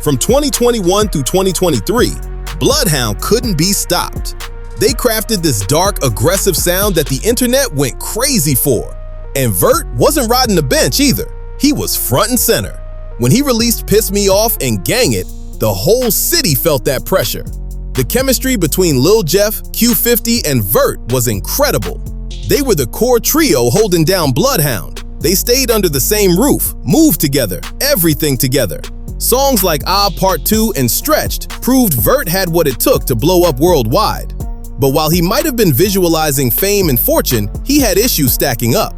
From 2021 through 2023, Bloodhound couldn't be stopped. They crafted this dark, aggressive sound that the internet went crazy for. And Vert wasn't riding the bench either. He was front and center. When he released Piss Me Off and Gang It, the whole city felt that pressure. The chemistry between Lil Jeff, Q50, and Vert was incredible. They were the core trio holding down Bloodhound. They stayed under the same roof, moved together, everything together. Songs like Ah Part 2 and Stretched proved Vert had what it took to blow up worldwide. But while he might have been visualizing fame and fortune, he had issues stacking up.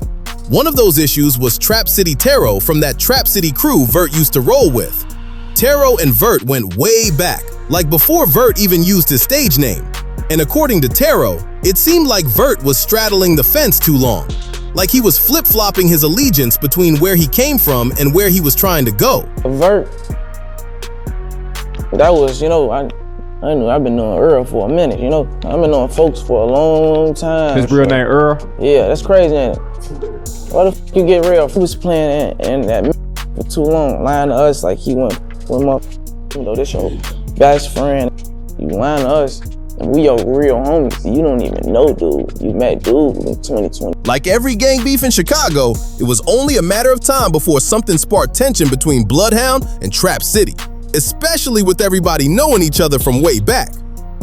One of those issues was Trap City Tero from that Trap City crew Vert used to roll with. Tero and Vert went way back, like before Vert even used his stage name. And according to Tero, it seemed like Vert was straddling the fence too long. Like he was flip-flopping his allegiance between where he came from and where he was trying to go. Vert, that was, I knew I've been knowing Earl for a minute, I've been knowing folks for a long time. His real name Earl? Yeah, that's crazy, ain't it? Why the f you get real? He was playing in that for too long, lying to us like he went with my, this your best friend. You lying to us, and we your real homies. You don't even know dude. You met dude in 2020. Like every gang beef in Chicago, it was only a matter of time before something sparked tension between Bloodhound and Trap City, especially with everybody knowing each other from way back.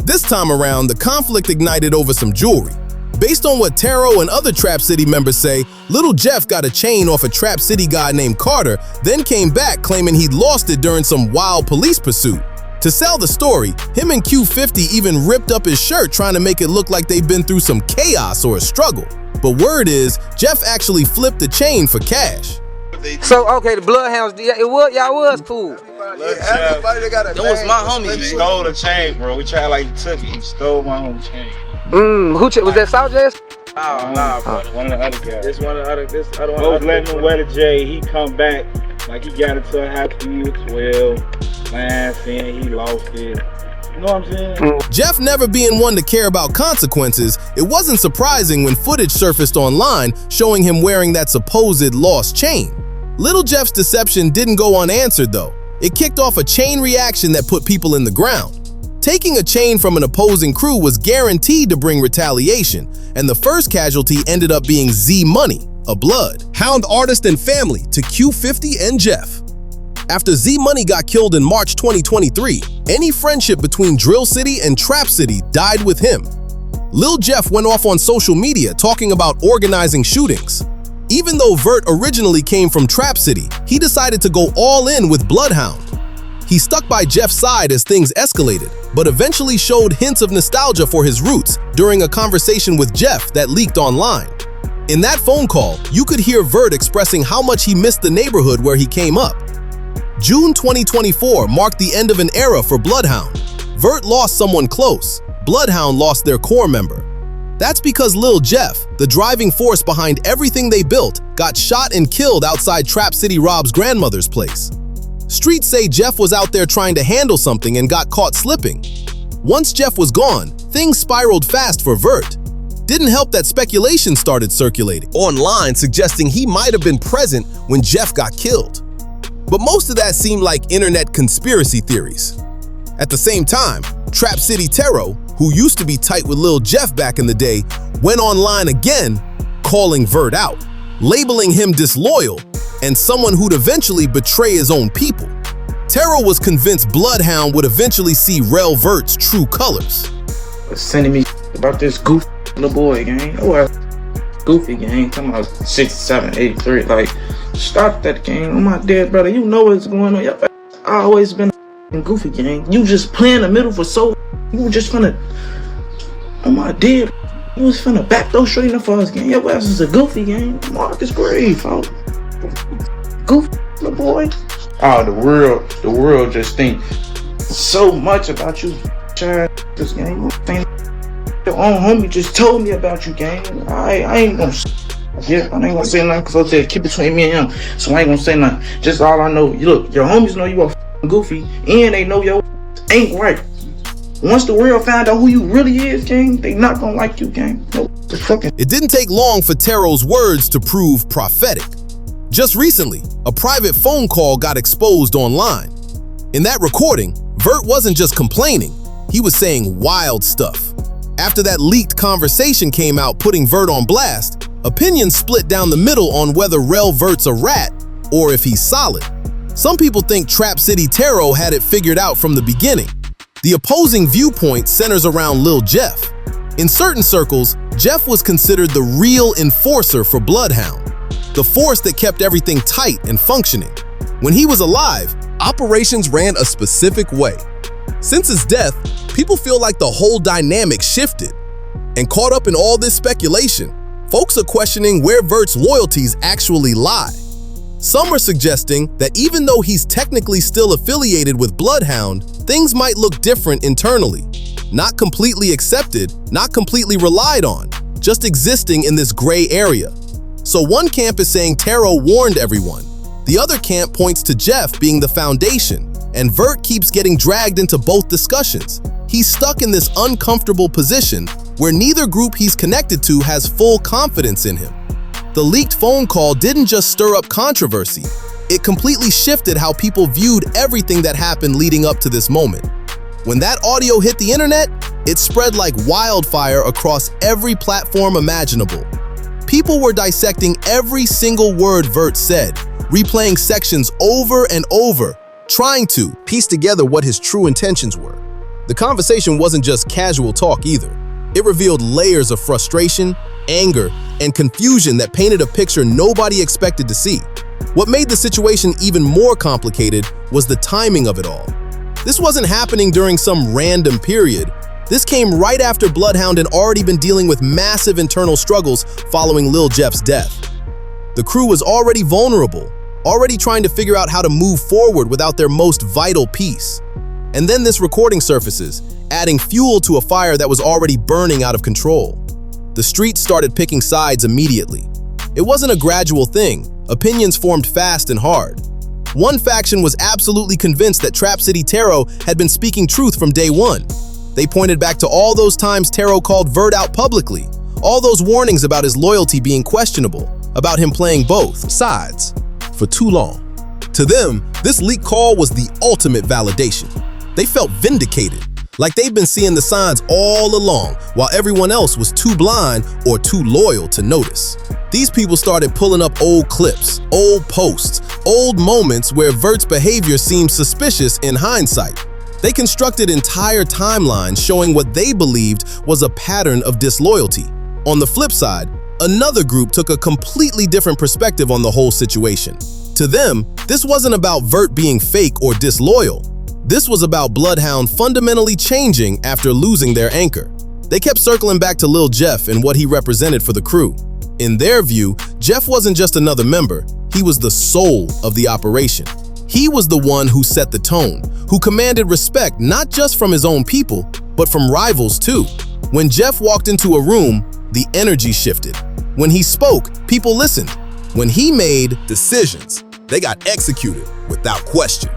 This time around, the conflict ignited over some jewelry. Based on what Tero and other Trap City members say, Little Jeff got a chain off a Trap City guy named Carter, then came back claiming he'd lost it during some wild police pursuit. To sell the story, him and Q50 even ripped up his shirt trying to make it look like they've been through some chaos or a struggle. But word is, Jeff actually flipped the chain for cash. So, okay, the Bloodhounds, y'all was cool. That was my homie. He stole the chain, bro. We tried like he took it. He stole my own chain. Who was that South Jazz? Nah, bro. One of the other guys. This one of the other. Both letting him wear the J. He come back like he got into a happy he was 12. Man, saying he lost it. You know what I'm saying? Jeff never being one to care about consequences, it wasn't surprising when footage surfaced online showing him wearing that supposed lost chain. Little Jeff's deception didn't go unanswered though. It kicked off a chain reaction that put people in the ground. Taking a chain from an opposing crew was guaranteed to bring retaliation, and the first casualty ended up being Z Money, a Bloodhound artist and family to Q50 and Jeff. After Z Money got killed in March 2023, any friendship between Drill City and Trap City died with him. Lil Jeff went off on social media talking about organizing shootings. Even though Vert originally came from Trap City, he decided to go all in with Bloodhound. He stuck by Jeff's side as things escalated, but eventually showed hints of nostalgia for his roots during a conversation with Jeff that leaked online. In that phone call, you could hear Vert expressing how much he missed the neighborhood where he came up. June 2024 marked the end of an era for Bloodhound. Vert lost someone close. Bloodhound lost their core member. That's because Lil Jeff, the driving force behind everything they built, got shot and killed outside Trap City Rob's grandmother's place. Streets say Jeff was out there trying to handle something and got caught slipping. Once Jeff was gone, things spiraled fast for Vert. Didn't help that speculation started circulating online suggesting he might have been present when Jeff got killed. But most of that seemed like internet conspiracy theories. At the same time, Trap City Tero, who used to be tight with Lil Jeff back in the day, went online again, calling Vert out, labeling him disloyal and someone who'd eventually betray his own people. Tero was convinced Bloodhound would eventually see Rel Vert's true colors. Sending me about this goof little boy, gang. goofy gang. Talking about 67, 83. Like, stop that gang. Oh my dead brother, you know what's going on. Your I always been a goofy gang. You just play in the middle for so. You were just finna. Oh my dead. You was finna backdoor straight in the falls gang. Your ass is a goofy gang. Marcus Gray, folks. Goofy the boy. Oh, the world just think so much about you, child. This game, your own homie just told me about you, gang. I ain't gonna. Yeah, I ain't gonna say nothing because I said keep between me and him. So I ain't gonna say nothing. Just all I know, look, your homies know you are goofy, and they know your ain't right. Once the world find out who you really is, gang, they not gonna like you, gang. No, it didn't take long for Tero's words to prove prophetic. Just recently, a private phone call got exposed online. In that recording, Vert wasn't just complaining, he was saying wild stuff. After that leaked conversation came out putting Vert on blast, opinions split down the middle on whether Rel Vert's a rat or if he's solid. Some people think Trap City Tero had it figured out from the beginning. The opposing viewpoint centers around Lil Jeff. In certain circles, Jeff was considered the real enforcer for Bloodhound, the force that kept everything tight and functioning. When he was alive, operations ran a specific way. Since his death, people feel like the whole dynamic shifted. And caught up in all this speculation, folks are questioning where Vert's loyalties actually lie. Some are suggesting that even though he's technically still affiliated with Bloodhound, things might look different internally. Not completely accepted, not completely relied on, just existing in this gray area. So one camp is saying Tero warned everyone. The other camp points to Jeff being the foundation, and Vert keeps getting dragged into both discussions. He's stuck in this uncomfortable position where neither group he's connected to has full confidence in him. The leaked phone call didn't just stir up controversy, it completely shifted how people viewed everything that happened leading up to this moment. When that audio hit the internet, it spread like wildfire across every platform imaginable. People were dissecting every single word Vert said, replaying sections over and over, trying to piece together what his true intentions were. The conversation wasn't just casual talk either. It revealed layers of frustration, anger, and confusion that painted a picture nobody expected to see. What made the situation even more complicated was the timing of it all. This wasn't happening during some random period. This came right after Bloodhound had already been dealing with massive internal struggles following Lil Jeff's death. The crew was already vulnerable, already trying to figure out how to move forward without their most vital piece. And then this recording surfaces, adding fuel to a fire that was already burning out of control. The streets started picking sides immediately. It wasn't a gradual thing. Opinions formed fast and hard. One faction was absolutely convinced that Trap City Tero had been speaking truth from day one. They pointed back to all those times Tero called Vert out publicly, all those warnings about his loyalty being questionable, about him playing both sides for too long. To them, this leak call was the ultimate validation. They felt vindicated, like they'd been seeing the signs all along, while everyone else was too blind or too loyal to notice. These people started pulling up old clips, old posts, old moments where Vert's behavior seemed suspicious in hindsight. They constructed entire timelines showing what they believed was a pattern of disloyalty. On the flip side, another group took a completely different perspective on the whole situation. To them, this wasn't about Vert being fake or disloyal. This was about Bloodhound fundamentally changing after losing their anchor. They kept circling back to Lil Jeff and what he represented for the crew. In their view, Jeff wasn't just another member, he was the soul of the operation. He was the one who set the tone, who commanded respect not just from his own people, but from rivals too. When Jeff walked into a room, the energy shifted. When he spoke, people listened. When he made decisions, they got executed without question.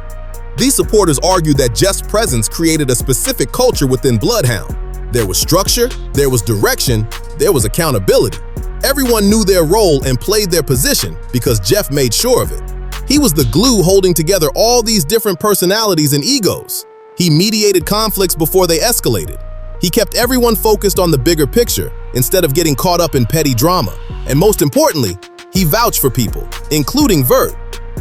These supporters argued that Jeff's presence created a specific culture within Bloodhound. There was structure, there was direction, there was accountability. Everyone knew their role and played their position because Jeff made sure of it. He was the glue holding together all these different personalities and egos. He mediated conflicts before they escalated. He kept everyone focused on the bigger picture instead of getting caught up in petty drama. And most importantly, he vouched for people, including Vert.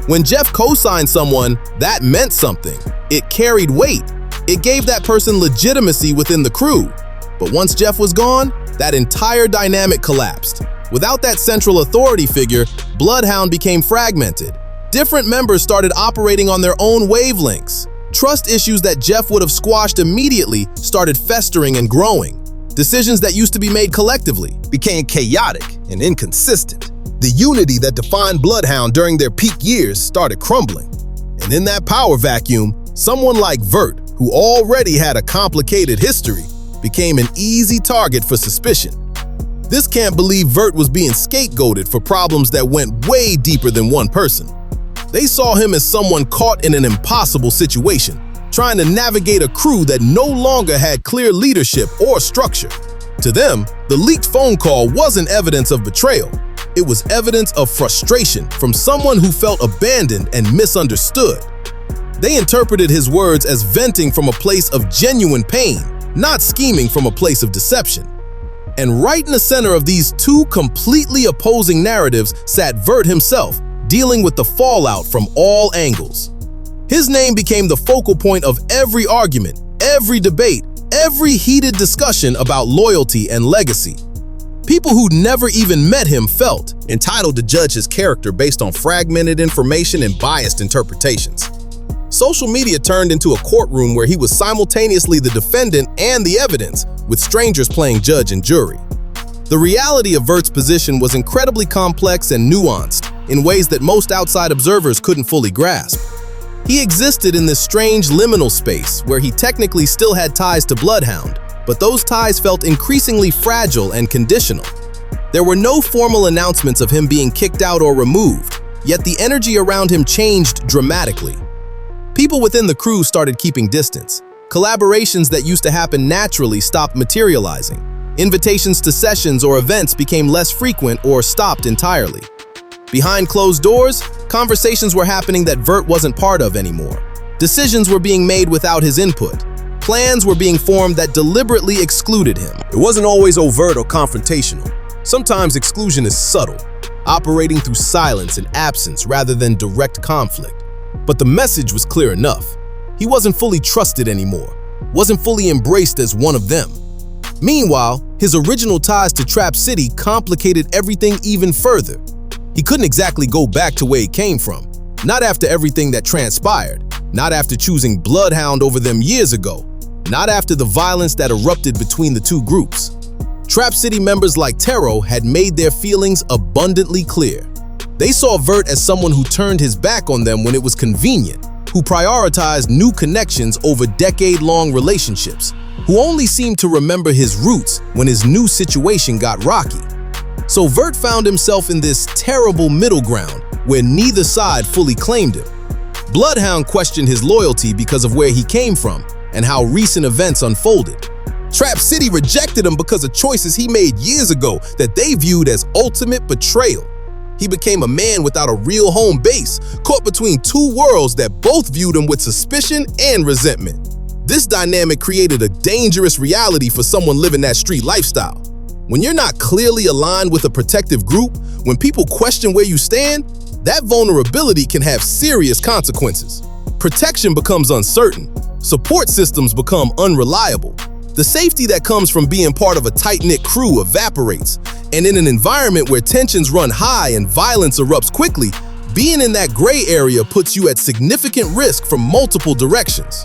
When Jeff co-signed someone, that meant something. It carried weight. It gave that person legitimacy within the crew. But once Jeff was gone, that entire dynamic collapsed. Without that central authority figure, Bloodhound became fragmented. Different members started operating on their own wavelengths. Trust issues that Jeff would have squashed immediately started festering and growing. Decisions that used to be made collectively became chaotic and inconsistent. The unity that defined Bloodhound during their peak years started crumbling. And in that power vacuum, someone like Vert, who already had a complicated history, became an easy target for suspicion. This can't believe Vert was being scapegoated for problems that went way deeper than one person. They saw him as someone caught in an impossible situation, trying to navigate a crew that no longer had clear leadership or structure. To them, the leaked phone call wasn't evidence of betrayal. It was evidence of frustration from someone who felt abandoned and misunderstood. They interpreted his words as venting from a place of genuine pain, not scheming from a place of deception. And right in the center of these two completely opposing narratives sat Vert himself, dealing with the fallout from all angles. His name became the focal point of every argument, every debate, every heated discussion about loyalty and legacy. People who'd never even met him felt entitled to judge his character based on fragmented information and biased interpretations. Social media turned into a courtroom where he was simultaneously the defendant and the evidence, with strangers playing judge and jury. The reality of Vert's position was incredibly complex and nuanced in ways that most outside observers couldn't fully grasp. He existed in this strange liminal space where he technically still had ties to Bloodhound, but those ties felt increasingly fragile and conditional. There were no formal announcements of him being kicked out or removed, yet the energy around him changed dramatically. People within the crew started keeping distance. Collaborations that used to happen naturally stopped materializing. Invitations to sessions or events became less frequent or stopped entirely. Behind closed doors, conversations were happening that Vert wasn't part of anymore. Decisions were being made without his input. Plans were being formed that deliberately excluded him. It wasn't always overt or confrontational. Sometimes exclusion is subtle, operating through silence and absence rather than direct conflict. But the message was clear enough. He wasn't fully trusted anymore, wasn't fully embraced as one of them. Meanwhile, his original ties to Trap City complicated everything even further. He couldn't exactly go back to where he came from, not after everything that transpired, not after choosing Bloodhound over them years ago, not after the violence that erupted between the two groups. Trap City members like Tero had made their feelings abundantly clear. They saw Vert as someone who turned his back on them when it was convenient, who prioritized new connections over decade-long relationships, who only seemed to remember his roots when his new situation got rocky. So Vert found himself in this terrible middle ground where neither side fully claimed him. Bloodhound questioned his loyalty because of where he came from and how recent events unfolded. Trap City rejected him because of choices he made years ago that they viewed as ultimate betrayal. He became a man without a real home base, caught between two worlds that both viewed him with suspicion and resentment. This dynamic created a dangerous reality for someone living that street lifestyle. When you're not clearly aligned with a protective group, when people question where you stand, that vulnerability can have serious consequences. Protection becomes uncertain. Support systems become unreliable. The safety that comes from being part of a tight-knit crew evaporates, and in an environment where tensions run high and violence erupts quickly, being in that gray area puts you at significant risk from multiple directions.